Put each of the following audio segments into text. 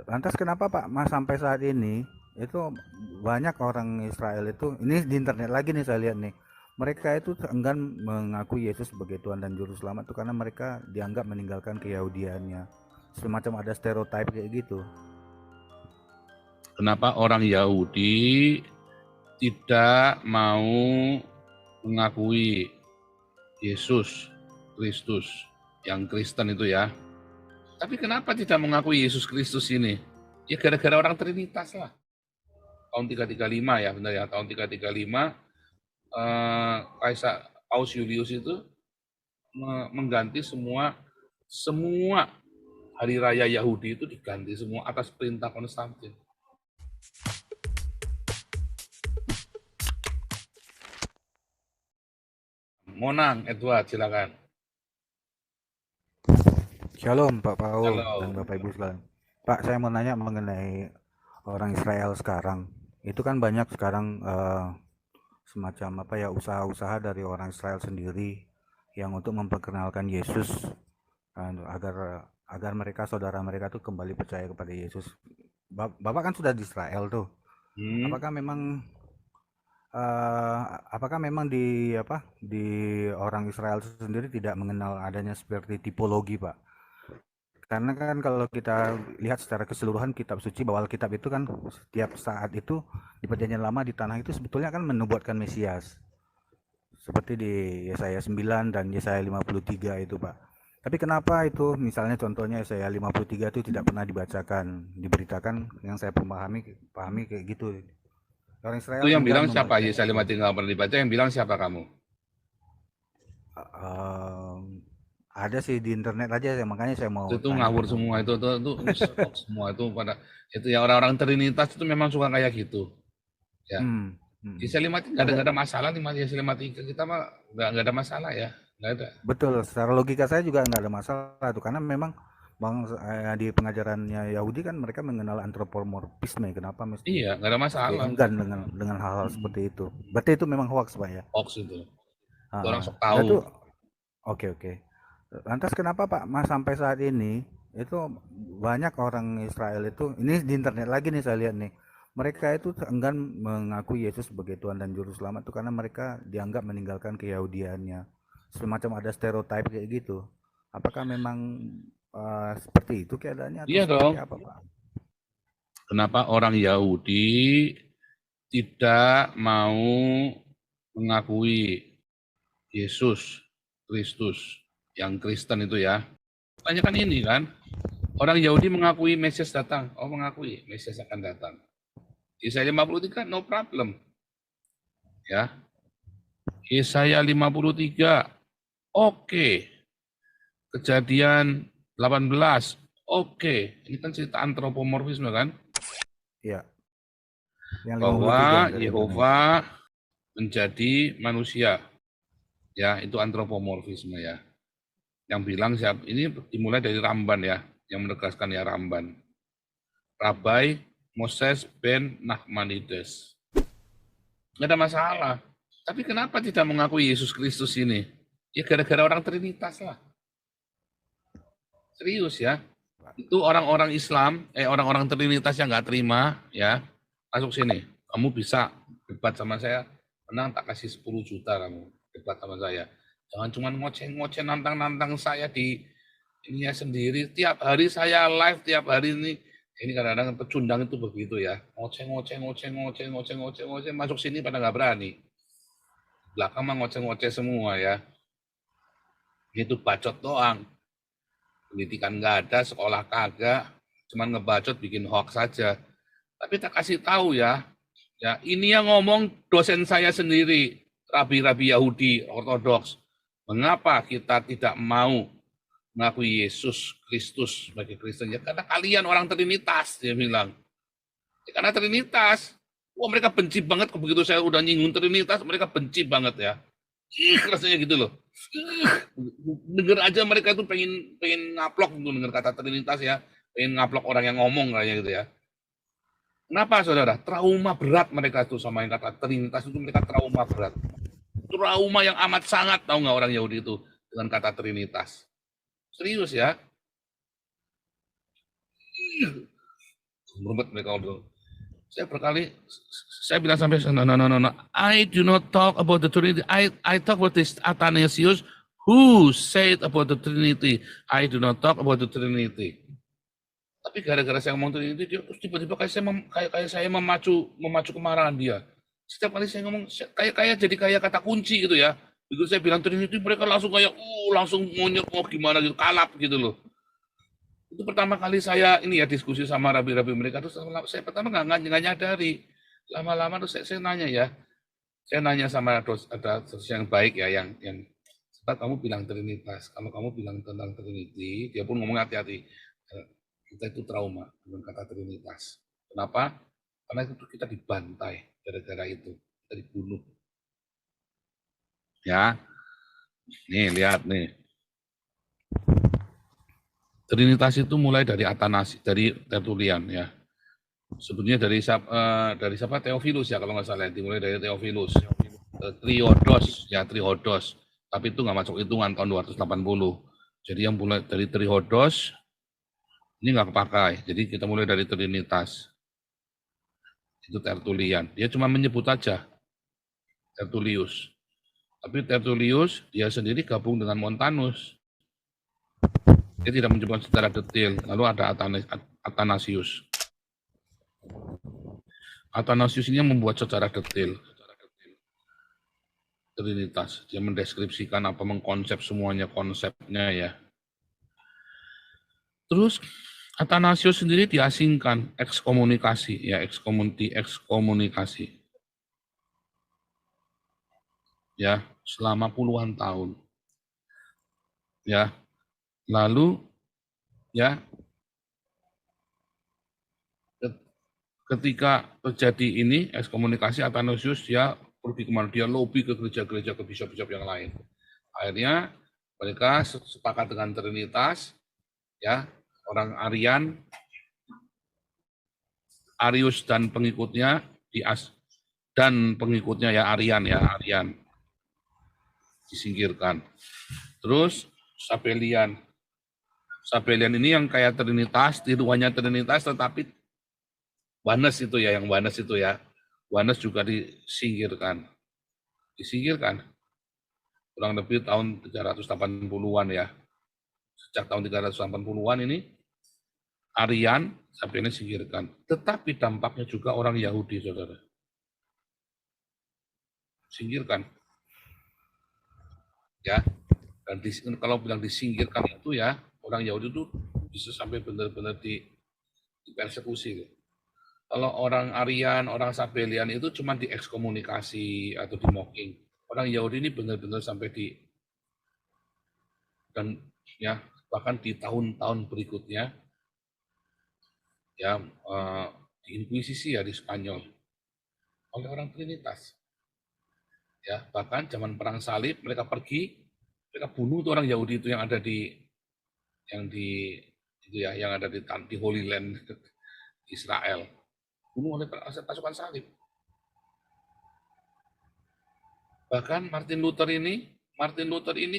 Lantas kenapa Pak Mas sampai saat ini itu banyak orang Israel itu ini di internet lagi nih saya lihat nih. Mereka itu enggan mengakui Yesus sebagai Tuhan dan Juru Selamat itu karena mereka dianggap meninggalkan keyahudiannya. Semacam ada stereotip kayak gitu. Kenapa orang Yahudi tidak mau mengakui Yesus Kristus, yang Kristen itu ya. Tapi kenapa tidak mengakui Yesus Kristus ini? Ya gara-gara orang Trinitas lah. Tahun 335 ya, benar ya. Tahun 335 Kaisar Paus Julius itu mengganti semua hari raya Yahudi itu diganti semua atas perintah Konstantin. Monang, Edward, silakan. Shalom Pak Paul dan Halo. Bapak Ibu sekalian. Pak, saya mau nanya mengenai orang Israel sekarang. Itu kan banyak sekarang semacam apa ya usaha-usaha dari orang Israel sendiri yang untuk memperkenalkan Yesus agar agar mereka saudara mereka tuh kembali percaya kepada Yesus. Bapak kan sudah di Israel tuh. Apakah memang apakah memang di apa di orang Israel sendiri tidak mengenal adanya seperti tipologi, Pak? Karena kan kalau kita lihat secara keseluruhan kitab suci bahwa Alkitab itu kan setiap saat itu di perjanjian lama di tanah itu sebetulnya kan menubuatkan Mesias. Seperti di Yesaya 9 dan Yesaya 53 itu, Pak. Tapi kenapa itu misalnya contohnya Yesaya 53 itu tidak pernah dibacakan, diberitakan yang saya pahami kayak gitu. Orang Itu Israel yang enggan bilang siapa? membaca Yesaya itu. 53 nggak pernah dibaca, yang bilang siapa kamu? Ehm, ada sih di internet aja makanya saya mau Itu tanya ngawur sama semua, Bapak. itu hoax semua itu pada itu ya orang-orang Trinitas itu memang suka kayak gitu. Ya. Hmm. Hmm. Yesaya 53 nggak ada masalah nih, Yesaya 53 kita mah nggak ada masalah ya, nggak ada. Betul, secara logika saya juga nggak ada masalah tuh karena memang di pengajarannya Yahudi kan mereka mengenal antropomorfisme. Kenapa Iya, nggak ada mesti masalah. enggan dengan hal-hal seperti itu? Berarti itu memang hoax, Pak ya? Hoax itu. Itu orang sok Nah tahu. itu oke oke. Lantas kenapa Pak Mas sampai saat ini itu banyak orang Israel itu ini di internet lagi nih saya lihat nih. Mereka itu enggan mengakui Yesus sebagai Tuhan dan Juru Selamat itu karena mereka dianggap meninggalkan keyahudiannya. Semacam ada stereotip kayak gitu. Apakah memang seperti itu keadaannya atau Iya seperti dong. apa Pak? Kenapa orang Yahudi tidak mau mengakui Yesus Kristus, yang Kristen itu ya. Tanya kan ini kan, orang Yahudi mengakui Mesias datang. Oh, mengakui Mesias akan datang. Yesaya 53 no problem. Ya. Yesaya 53 oke. Kejadian 18 oke. Ini kan cerita antropomorfisme kan, Ya, yang 53 bahwa berarti benar. Yehova menjadi manusia. Ya, itu antropomorfisme ya. Yang bilang siapa? Ini dimulai dari Ramban ya, yang menegaskan ya Ramban. Rabai Moses ben Nachmanides. Nggak ada masalah. Tapi kenapa tidak mengakui Yesus Kristus ini? Ya gara-gara orang Trinitas lah. Serius ya. Itu orang-orang Islam, orang-orang Trinitas yang nggak terima, ya, masuk sini. Kamu bisa debat sama saya, menang tak kasih 10 juta kamu debat sama saya. Jangan cuma ngoceh-ngoceh nantang-nantang saya di ininya sendiri. Tiap hari saya live, tiap hari ini kadang-kadang pecundang itu begitu ya. Ngoceh-ngoceh, ngoceh-ngoceh, ngoceh-ngoceh, ngoceh, masuk sini pada nggak berani. Belakang mah ngoceh-ngoceh semua ya. Itu bacot doang. Pendidikan nggak ada, sekolah kagak, cuman ngebacot bikin hoax saja. Tapi tak kasih tahu ya, ini yang ngomong dosen saya sendiri, rabi-rabi Yahudi Ortodoks. Mengapa kita tidak mau mengakui Yesus Kristus sebagai Kristen? Ya karena kalian orang Trinitas, dia bilang. Ya, karena Trinitas. Wah mereka benci banget begitu saya udah nyinggung Trinitas, mereka benci banget ya. Rasanya gitu loh. Denger aja mereka tuh pengen pengen ngaplok tuh denger kata Trinitas ya, pengen ngaplok orang yang ngomong kayaknya gitu ya. Kenapa saudara? Trauma berat mereka tuh sama yang kata Trinitas itu, mereka trauma berat. Trauma yang amat sangat, tahu nggak orang Yahudi itu dengan kata Trinitas. Serius ya. Merumput mereka ngobrol. Saya bilang sampai no. I do not talk about the Trinity. I talk about this Athanasius who said about the Trinity. I do not talk about the Trinity. Tapi gara-gara saya ngomong Trinity, dia terus tiba-tiba kayak saya memacu kemarahan dia. Setiap kali saya ngomong jadi kayak kata kunci gitu ya. Begitu saya bilang Trinity, mereka langsung kayak langsung mau gimana gitu, kalap gitu loh. Itu pertama kali saya ini ya diskusi sama rabi-rabi mereka, terus saya pertama nggak nyadari. Lama-lama terus saya nanya ya, saya nanya sama ada dosen yang baik ya, yang kamu bilang Trinitas, kalau kamu bilang tentang Trinity, dia pun ngomong hati-hati, kita itu trauma dengan kata Trinitas. Kenapa? Karena itu kita dibantai gara-gara itu, kita dibunuh. Ya, nih lihat nih. Trinitas itu mulai dari Athanasius, dari Tertullian ya. Sebetulnya dari siapa Theophilus ya kalau nggak salah, dimulai dari Theophilus. Triodos. Tapi itu nggak masuk hitungan tahun 280. Jadi yang mulai dari Triodos ini nggak kepakai. Jadi kita mulai dari Trinitas. Itu Tertullian. Dia cuma menyebut aja Tertullius. Tapi Tertullius dia sendiri gabung dengan Montanus. Dia tidak menyebutkan secara detail. Lalu ada Athanasius. Athanasius ini yang membuat secara detail Trinitas. Dia mendeskripsikan apa, mengkonsep semuanya, konsepnya ya. Terus Athanasius sendiri diasingkan, ekskomunikasi ya, ekskomunikasi. Ya, selama puluhan tahun. Ya. Lalu ya ketika terjadi ini ekskomunikasi, Athanasius dia pergi kemana? Dia lobby ke gereja-gereja, ke bishop-bishop yang lain. Akhirnya mereka sepakat dengan Trinitas, ya orang Arius dan pengikutnya Arian disingkirkan. Terus Sabellian ini yang kayak Trinitas, tiruannya Trinitas, tetapi Wanes itu ya, Wanes juga disingkirkan. Kurang lebih tahun 380-an ya. Sejak tahun 380-an ini, Arian sampai ini singkirkan. Tetapi dampaknya juga orang Yahudi, saudara. Singkirkan. Ya, dan kalau bilang disingkirkan itu ya, orang Yahudi itu bisa sampai benar-benar dipersekusi. Kalau orang Arian, orang Sabellian itu cuma diekskomunikasi atau di mocking. Orang Yahudi ini benar-benar sampai dan ya bahkan di tahun-tahun berikutnya ya di Inkuisisi ya di Spanyol oleh orang Trinitas. Ya, bahkan zaman perang salib mereka bunuh tuh orang Yahudi itu yang ada di Holy Land Israel. Bunuh oleh pasukan salib. Bahkan Martin Luther ini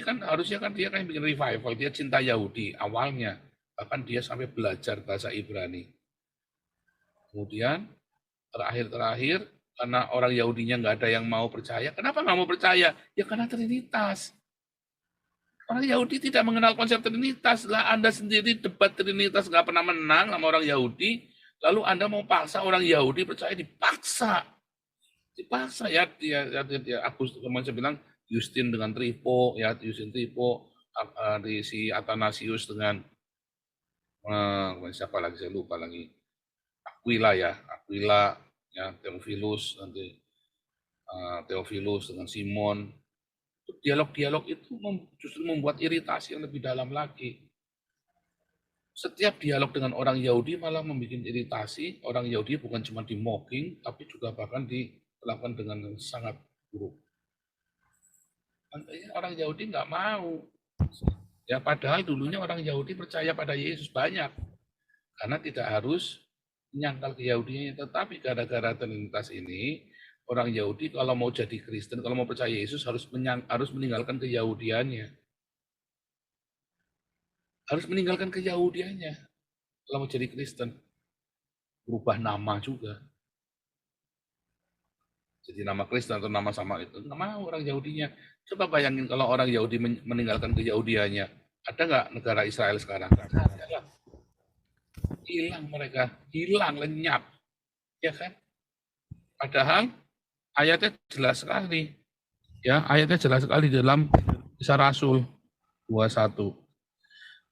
kan harusnya kan dia kan bikin revival, dia cinta Yahudi awalnya, bahkan dia sampai belajar bahasa Ibrani. Kemudian terakhir karena orang Yahudinya nggak ada yang mau percaya. Kenapa nggak mau percaya? Ya karena Trinitas. Orang Yahudi tidak mengenal konsep Trinitas. Lah Anda sendiri debat Trinitas nggak pernah menang sama orang Yahudi. Lalu Anda mau paksa orang Yahudi percaya, dipaksa ya Agus kemarin saya bilang Justin dengan Tripo ya, Justin Tripo di si Athanasius dengan siapa lagi saya lupa lagi, Aquila ya Theophilus nanti Theophilus dengan Simon. Dialog-dialog itu justru membuat iritasi yang lebih dalam lagi. Setiap dialog dengan orang Yahudi malah membuat iritasi. Orang Yahudi bukan cuma di mocking, tapi juga bahkan dilakukan dengan sangat buruk. Makanya orang Yahudi nggak mau. Ya padahal dulunya orang Yahudi percaya pada Yesus banyak. Karena tidak harus menyangkal ke Yahudinya. Tetapi gara-gara Trinitas ini, orang Yahudi kalau mau jadi Kristen, kalau mau percaya Yesus harus meninggalkan keyahudiannya. Harus meninggalkan keyahudiannya kalau mau jadi Kristen. berubah nama juga. Jadi nama Kristen atau nama sama itu, nggak mau orang Yahudinya. Coba bayangin kalau orang Yahudi meninggalkan keyahudiannya, ada nggak negara Israel sekarang? Ada lah. Hilang mereka, hilang, lenyap. Ya kan? Padahal ayatnya jelas sekali. Ya, ayatnya jelas sekali dalam Kisah Rasul 21.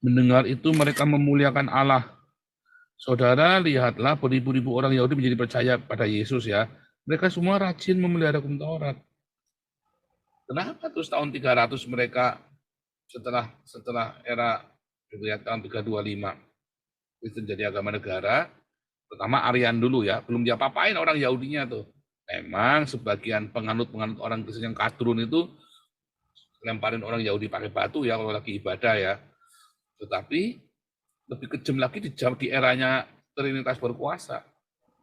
Mendengar itu mereka memuliakan Allah. Saudara, lihatlah beribu-ribu orang Yahudi menjadi percaya pada Yesus ya. Mereka semua rajin memelihara hukum Taurat. Kenapa terus tahun 300 mereka setelah era tahun 325 Kristen jadi agama negara, pertama Aryan dulu ya, belum diapa-apain orang Yahudinya tuh. Memang sebagian penganut-penganut orang Kristen yang kadrun itu lemparin orang Yahudi pakai batu ya kalau lagi ibadah ya. Tetapi lebih kejam lagi di eranya Trinitas berkuasa.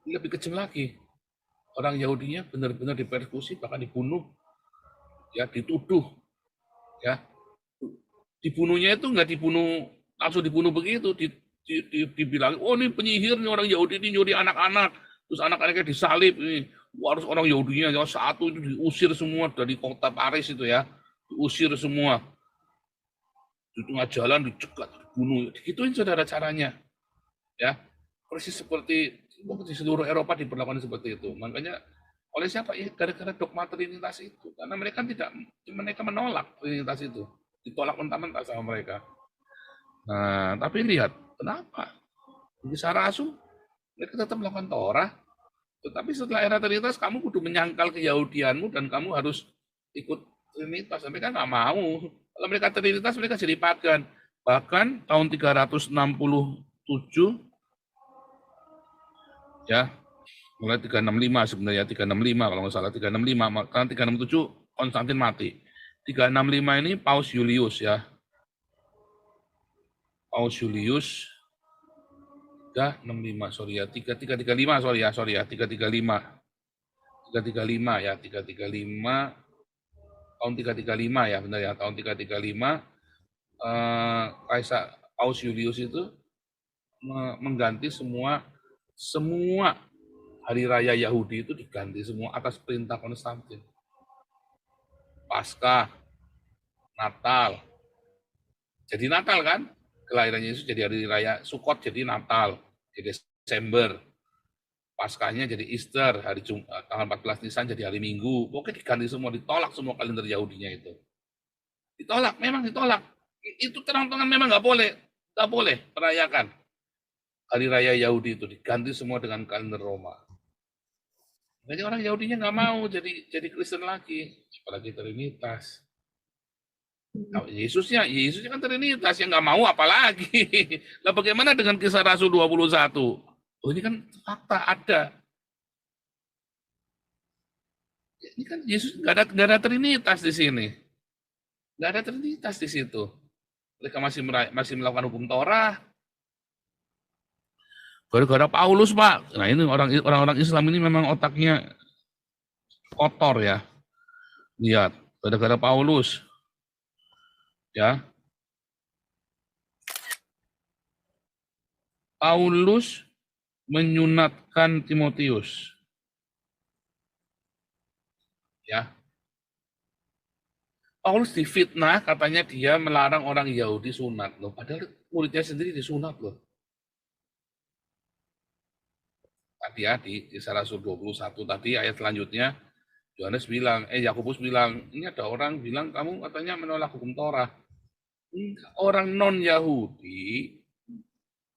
Lebih kejam lagi. Orang Yahudinya benar-benar dipersekusi, bahkan dibunuh, ya dituduh, ya dibunuhnya itu nggak dibunuh langsung dibunuh begitu, dibilang oh ini penyihir nih orang Yahudi ini nyuri anak-anak, terus anak-anaknya disalib ini. Harus orang Yahudinya yang satu itu diusir semua dari kota Paris itu ya, diusir semua di tengah jalan dicegat, dibunuh, digituin saudara caranya, ya persis seperti di seluruh Eropa diperlakukan seperti itu. Makanya oleh siapa? Ya gara-gara dogma Trinitas itu. Karena mereka mereka menolak Trinitas itu. Ditolak mentah-mentah sama mereka. Nah, tapi lihat, kenapa? Di Kisah Rasul, mereka tetap melakukan Torah. Tetapi setelah era Trinitas, kamu kudu menyangkal keyahudianmu dan kamu harus ikut Trinitas. Mereka nggak mau. Kalau mereka Trinitas, mereka jadi pagan. Bahkan tahun 367, ya mulai 365 sebenarnya 365 kalau nggak salah 365 karena 367 Konstantin mati. 365 ini Paus Julius ya. Paus Julius 365 sorry ya 3335 sorry ya 335 ya 335 tahun 335 ya benar ya tahun 335 Kaisar Paus Julius itu mengganti semua hari raya Yahudi itu diganti semua atas perintah Konstantin. Paskah, Natal. Jadi Natal kan? Kelahiran Yesus jadi hari raya Sukot jadi Natal, jadi Desember. Paskahnya jadi Easter, hari Jumat, tanggal 14 Nisan jadi hari Minggu. Pokoknya diganti semua, ditolak semua kalender Yahudinya itu. Ditolak, memang ditolak. Itu terang-terangan memang nggak boleh merayakan. Hari raya Yahudi itu diganti semua dengan kalender Roma. Jadi orang Yahudinya nggak mau jadi Kristen lagi, apalagi Trinitas. Nah, Yesusnya kan Trinitas, yang nggak mau apalagi. Lah bagaimana dengan Kisah Rasul 21? Oh ini kan fakta ada. Ini kan Yesus nggak ada Trinitas di sini, nggak ada Trinitas di situ. Mereka masih melakukan hukum Torah. Gara-gara Paulus, Pak. Nah, ini orang-orang Islam ini memang otaknya kotor ya. Lihat, gara-gara Paulus. Ya. Paulus menyunatkan Timotius. Ya. Paulus difitnah, katanya dia melarang orang Yahudi sunat loh. Padahal muridnya sendiri disunat loh. Tadi ya di Kisah Rasul 21 tadi ayat selanjutnya Yakobus bilang, ini ada orang bilang kamu katanya menolak hukum Torah. Orang non Yahudi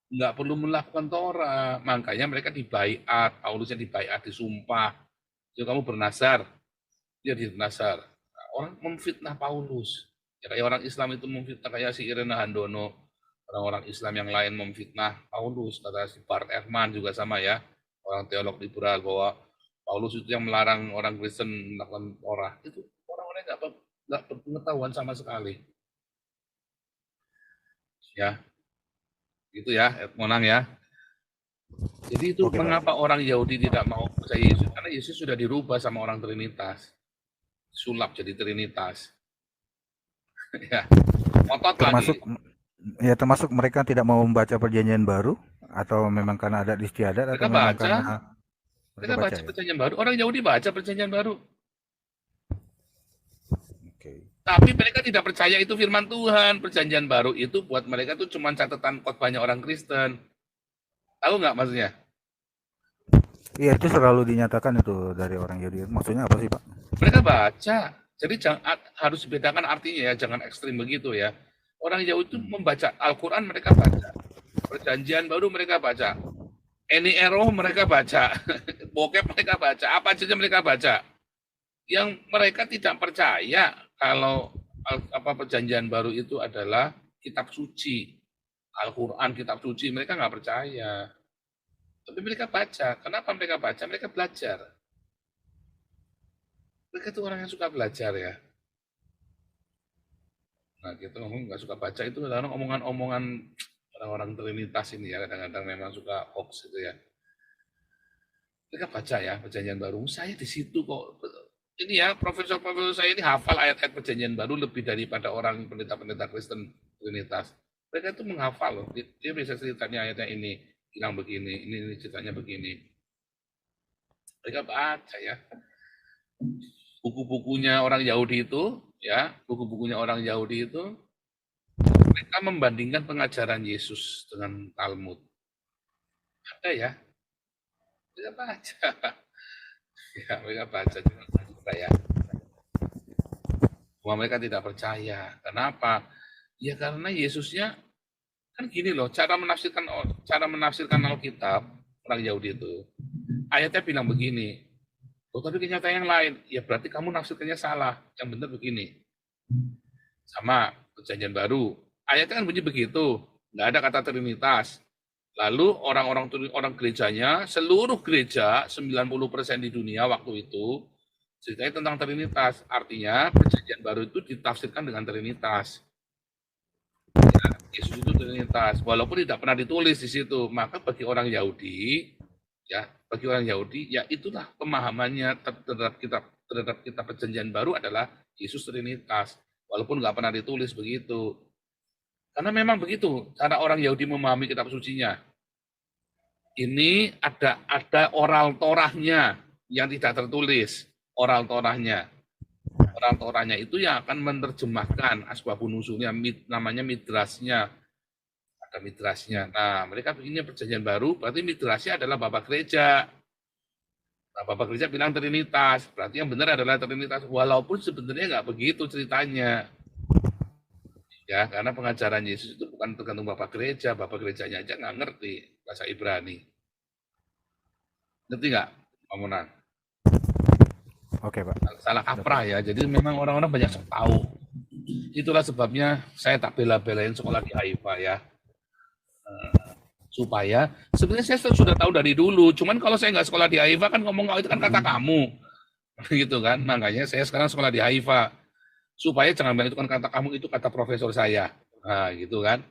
nggak perlu melakukan Torah, makanya mereka dibaiat, Paulusnya dibaiat, disumpah. Jadi kamu bernazar, dia bernazar. Nah, orang memfitnah Paulus. Ya, kayak orang Islam itu memfitnah kayak si Irena Handono, orang-orang Islam yang lain memfitnah Paulus, kata si Bart Ehrman juga sama ya. Orang teolog liberal bahwa Paulus itu yang melarang orang Kristen melakukan Torah. Itu orang-orang nggak berpengetahuan sama sekali. Ya, itu ya, Monang ya. Jadi itu mengapa orang Yahudi tidak mau percaya Yesus? Karena Yesus sudah dirubah sama orang Trinitas. Sulap jadi Trinitas. Ya, otot termasuk lagi. Ya termasuk mereka tidak mau membaca perjanjian baru. Atau memang karena adat istiadat Mereka atau memang baca, karena mereka mereka baca baca ya? Perjanjian Baru. Orang Yahudi baca Perjanjian Baru. Oke. Tapi mereka tidak percaya itu firman Tuhan. Perjanjian Baru itu buat mereka tuh cuma catatan khotbahnya orang Kristen. Tahu nggak maksudnya? Iya, itu selalu dinyatakan itu dari orang Yahudi. Maksudnya apa sih, Pak? Mereka baca. Jadi harus dibedakan artinya ya, jangan ekstrim begitu ya. Orang Yahudi itu membaca Al-Quran, mereka baca. Perjanjian Baru mereka baca. Eni Eroh mereka baca. Bokep mereka baca. Apa saja mereka baca. Yang mereka tidak percaya kalau Perjanjian Baru itu adalah kitab suci. Al-Quran, kitab suci. Mereka nggak percaya. Tapi mereka baca. Kenapa mereka baca? Mereka belajar. Mereka itu orang yang suka belajar ya. Nah, kita ngomong nggak suka baca itu kadang omongan-omongan orang-orang Trinitas ini ya, kadang-kadang memang suka hoax itu ya. Mereka baca ya Perjanjian Baru. Saya di situ kok. Ini ya, profesor-profesor saya ini hafal ayat-ayat Perjanjian Baru lebih daripada orang pendeta-pendeta Kristen Trinitas. Mereka itu menghafal loh. Dia bisa ceritanya ayatnya ini, bilang begini, ini ceritanya begini. Mereka baca ya. Buku-bukunya orang Yahudi itu, ya, buku-bukunya orang Yahudi itu, mereka membandingkan pengajaran Yesus dengan Talmud. Ada ya, mereka baca. Ya, mereka baca juga ya. Cuma mereka tidak percaya. Kenapa? Ya karena Yesusnya kan gini loh, cara menafsirkan Alkitab orang Yahudi itu. Ayatnya bilang begini. Oh, tapi kenyataan yang lain. Ya berarti kamu nafsirkannya salah. Yang benar begini. Sama Perjanjian Baru. Ayatnya kan bunyi begitu. Nggak ada kata Trinitas. Lalu orang gerejanya, seluruh gereja 90% di dunia waktu itu ceritanya tentang Trinitas. Artinya Perjanjian Baru itu ditafsirkan dengan Trinitas. Ya, Yesus itu Trinitas, walaupun tidak pernah ditulis di situ. Maka bagi orang Yahudi, ya itulah pemahamannya terhadap kitab Perjanjian Baru adalah Yesus Trinitas, walaupun nggak pernah ditulis begitu. Karena memang begitu cara orang Yahudi memahami kitab sucinya. Ini ada oral Torahnya yang tidak tertulis, oral Torahnya. Oral Torahnya itu yang akan menerjemahkan asbabun nusulnya, namanya midrasnya. Ada midrasnya. Nah, mereka bikinnya Perjanjian Baru, berarti midrasnya adalah Bapak Gereja. Nah, Bapak Gereja bilang Trinitas, berarti yang benar adalah Trinitas, walaupun sebenarnya nggak begitu ceritanya. Ya, karena pengajaran Yesus itu bukan tergantung Bapak Gerejanya aja nggak ngerti bahasa Ibrani. Ngerti nggak, Pak Munan? Oke, Pak. Salah kaprah ya, jadi memang orang-orang banyak tahu. Itulah sebabnya saya tak bela-belain sekolah di Haifa ya. Supaya, sebenarnya saya sudah tahu dari dulu, cuman kalau saya nggak sekolah di Haifa kan ngomong, oh itu kan kata kamu. Gitu kan, makanya saya sekarang sekolah di Haifa. Supaya jangan bilang itu kan kata kamu, itu kata profesor saya. Nah, gitu kan.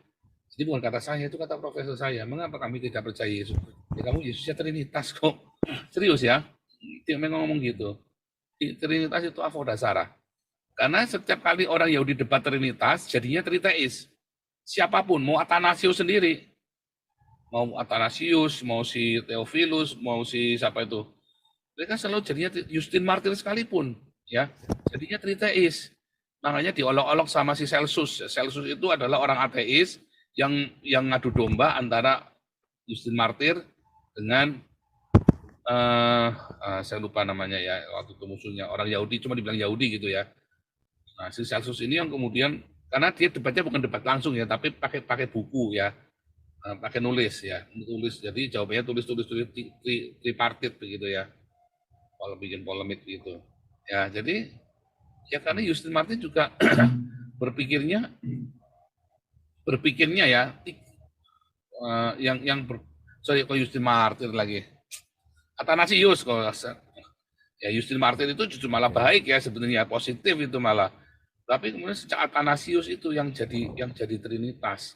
Jadi bukan kata saya, itu kata profesor saya. Mengapa kami tidak percaya Yesus? Ya kamu Yesusnya Trinitas kok. Serius ya. Dia memang ngomong gitu. Trinitas itu avodasara. Karena setiap kali orang Yahudi debat Trinitas, jadinya triteis. Siapapun, mau Athanasius sendiri. Mau Athanasius, mau si Theophilus, mau si siapa itu. Mereka selalu jadinya Justin Martir sekalipun. Ya, jadinya triteis. Makanya diolok-olok sama si Celsus. Celsus itu adalah orang ateis yang ngadu domba antara Justin Martir dengan saya lupa namanya ya, waktu itu musuhnya orang Yahudi, cuma dibilang Yahudi gitu ya. Nah, si Celsus ini yang kemudian, karena dia debatnya bukan debat langsung ya, tapi pakai buku ya, pakai nulis ya, tulis. Jadi jawabannya tulis tripartit begitu ya, kalau bikin polemik gitu. Ya, jadi ya karena Justin Martin juga berpikirnya ya kok Justin Martin lagi Athanasius kalau ya Justin Martin itu justru malah baik ya sebenarnya, positif itu malah, tapi kemudian sejak Athanasius itu yang jadi Trinitas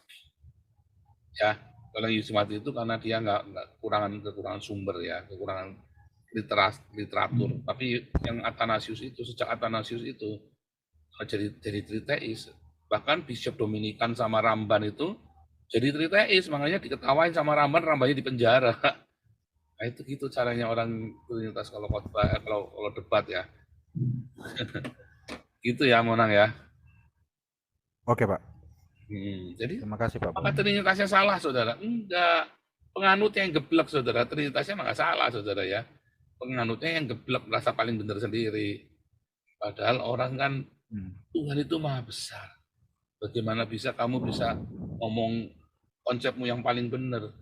ya. Kalau Justin Martin itu karena dia nggak kekurangan sumber ya, kekurangan literatur. Tapi yang Athanasius itu, sejak Athanasius itu jadi triteis. Bahkan Bishop Dominikan sama Ramban itu jadi triteis, makanya diketawain sama Ramban, Rambannya di penjara. Nah, itu gitu caranya orang Trinitas kalau khotbah, kalau debat ya. Gitu ya, Monang ya. Oke, Pak. Jadi Terima kasih, Pak. apa Trinitasnya salah, saudara? Enggak. Penganutnya yang geblek, saudara. Trinitasnya nggak salah, saudara ya. Penganutnya yang geblek, merasa paling benar sendiri. Padahal orang kan, Tuhan itu maha besar. Bagaimana bisa kamu bisa ngomong konsepmu yang paling benar?